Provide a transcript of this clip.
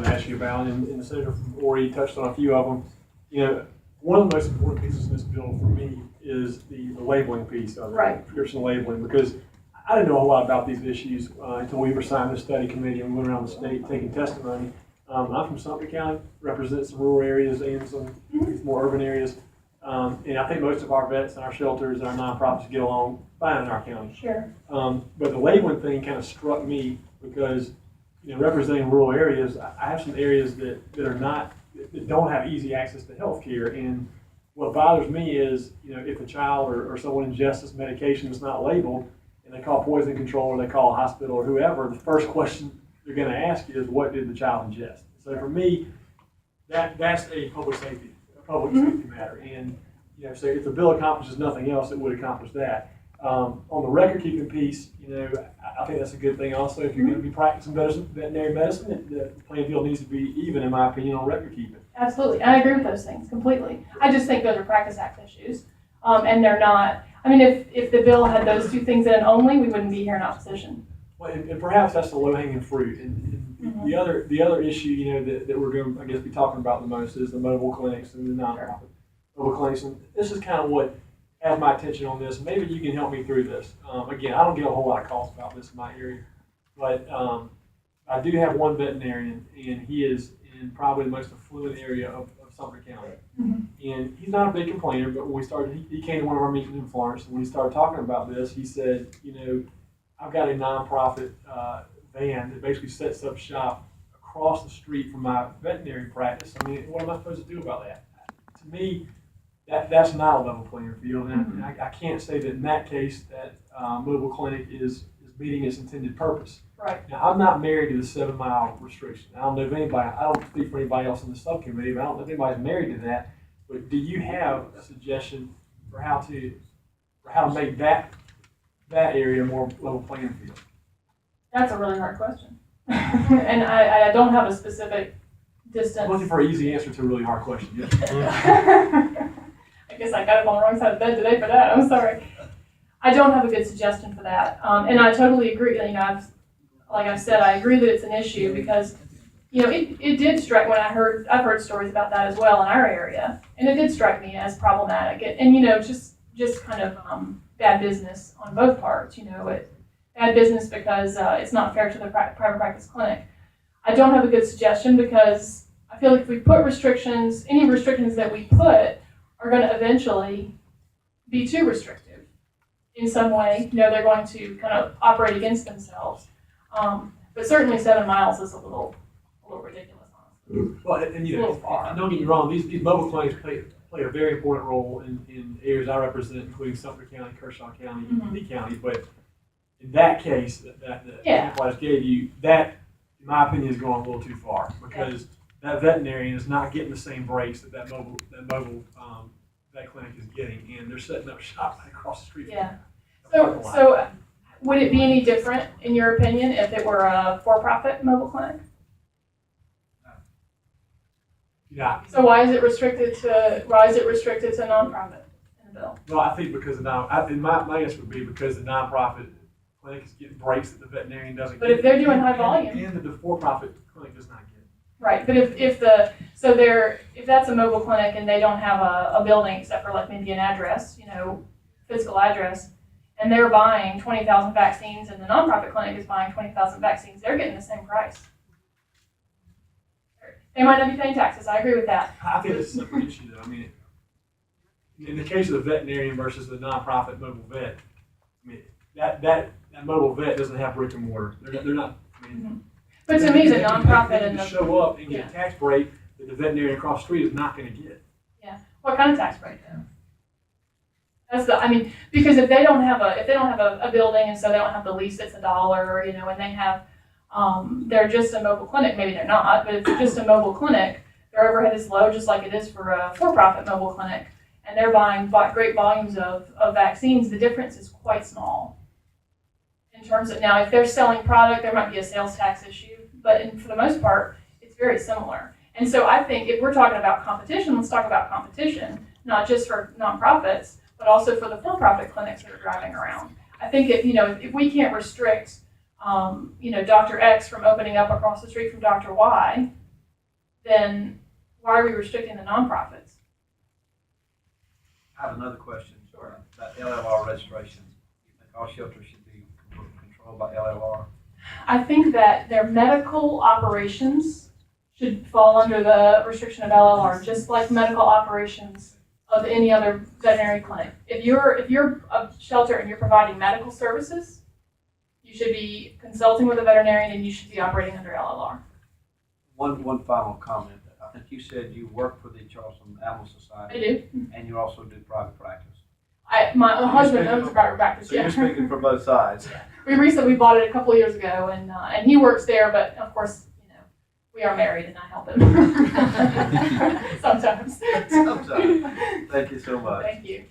to ask you about, and the senator from Ori touched on a few of them. You know, one of the most important pieces in this bill for me is the labeling piece of it, Right. prescription labeling, because I didn't know a lot about these issues until we were assigned this study committee and we went around the state taking testimony. I'm from Sumter County, represent some rural areas and some more urban areas. And I think most of our vets and our shelters and our nonprofits get along fine in our county. Sure. But the labeling thing kind of struck me because, you know, representing rural areas, I have some areas that are not, that don't have easy access to health care. And what bothers me is, you know, if a child or someone ingests this medication that's not labeled and they call poison control or they call a hospital or whoever, the first question they're going to ask is, what did the child ingest? So for me, that's a public safety matter. And, you know, so if the bill accomplishes nothing else, it would accomplish that. On the record keeping piece, you know, I think that's a good thing also. If you're going to be practicing veterinary medicine, the playing field needs to be even, in my opinion, on record keeping. Absolutely. I agree with those things completely. I just think those are Practice Act issues. And they're not, I mean, if the bill had those two things in it only, we wouldn't be here in opposition. Well, and perhaps that's the low-hanging fruit. And the other issue, you know, that we're going to, I guess, be talking about the most is the mobile clinics and the nonprofit mobile clinics. And this is kind of what has my attention on this. Maybe you can help me through this. Again, I don't get a whole lot of calls about this in my area, but I do have one veterinarian, and he is in probably the most affluent area of Sumter County. And he's not a big complainer, but when we started, he came to one of our meetings in Florence, and when he started talking about this, he said, you know, I've got a nonprofit van that basically sets up shop across the street from my veterinary practice. I mean, what am I supposed to do about that? To me, that's not a level playing field, and I can't say that in that case that mobile clinic is meeting its intended purpose. Right. Now, I'm not married to the 7-mile restriction. I don't know if anybody, I don't speak for anybody else in the subcommittee, but I don't know if anybody's married to that. But do you have a suggestion for how to make that area more level playing field? That's a really hard question. And I don't have a specific distance. I'm looking for an easy answer to a really hard question. Yes. I guess I got it on the wrong side of the bed today for that. I'm sorry. I don't have a good suggestion for that. And I totally agree. You know, like I said, I agree that it's an issue because, you know, it did strike when I've heard stories about that as well in our area, and it did strike me as problematic. And you know, just kind of bad business on both parts. You know, bad business because it's not fair to the private practice clinic. I don't have a good suggestion because I feel like if we put restrictions, any restrictions that we put are going to eventually be too restrictive in some way. You know, they're going to kind of operate against themselves. But certainly 7 miles is a little ridiculous, honestly. Well, and you A know, little far. and don't get me wrong, these mobile clinics play a very important role in areas I represent, including Sumter County, Kershaw County, and Lee County. But in that case, that example I just gave you, that, in my opinion, is going a little too far because that veterinarian is not getting the same breaks that mobile vet clinic is getting, and they're setting up shop right across the street. Yeah. So would it be any different, in your opinion, if it were a for-profit mobile clinic? Yeah. So why is it restricted to nonprofit in the bill? Well, I think because my guess would be because the nonprofit clinic is getting breaks that the veterinarian doesn't But get. if they're doing high volume. And that the for-profit clinic does not get. Right, but if that's a mobile clinic and they don't have a building except for like maybe an address, you know, physical address, and they're buying 20,000 vaccines and the nonprofit clinic is buying 20,000 vaccines, they're getting the same price. They might not be paying taxes, I agree with that. I think it's a separate issue though. I mean, in the case of the veterinarian versus the nonprofit mobile vet, I mean, that mobile vet doesn't have brick and mortar. They're not, I mean. But to me, the they nonprofit need and to the, show up and get a tax break that the veterinarian across the street is not going to get. what kind of tax break though? Because if they don't have a building and so they don't have the lease that's $1, you know, and they have, they're just a mobile clinic, maybe they're not, but if they're just a mobile clinic, their overhead is low just like it is for a for-profit mobile clinic, and they're buying great volumes of vaccines, the difference is quite small. In terms of, now if they're selling product, there might be a sales tax issue, but for the most part, it's very similar. And so I think if we're talking about competition, let's talk about competition, not just for nonprofits, but also for the for-profit clinics that are driving around. I think if we can't restrict, Dr. X from opening up across the street from Dr. Y, then why are we restricting the nonprofits? I have another question. Sure. About LLR registration. You think all shelters should be controlled by LLR? I think that their medical operations should fall under the restriction of LLR, just like medical operations of any other veterinary clinic. If you're a shelter and you're providing medical services, you should be consulting with a veterinarian and you should be operating under LLR. One final comment. I think you said you work for the Charleston Animal I Society do. and you also do private practice. My you're husband speaking owns a for- private practice. So you're Yeah. speaking for both sides. We recently bought it a couple of years ago, and he works there. But of course, we are married, and I help him sometimes. Sometimes. Thank you so much. Thank you.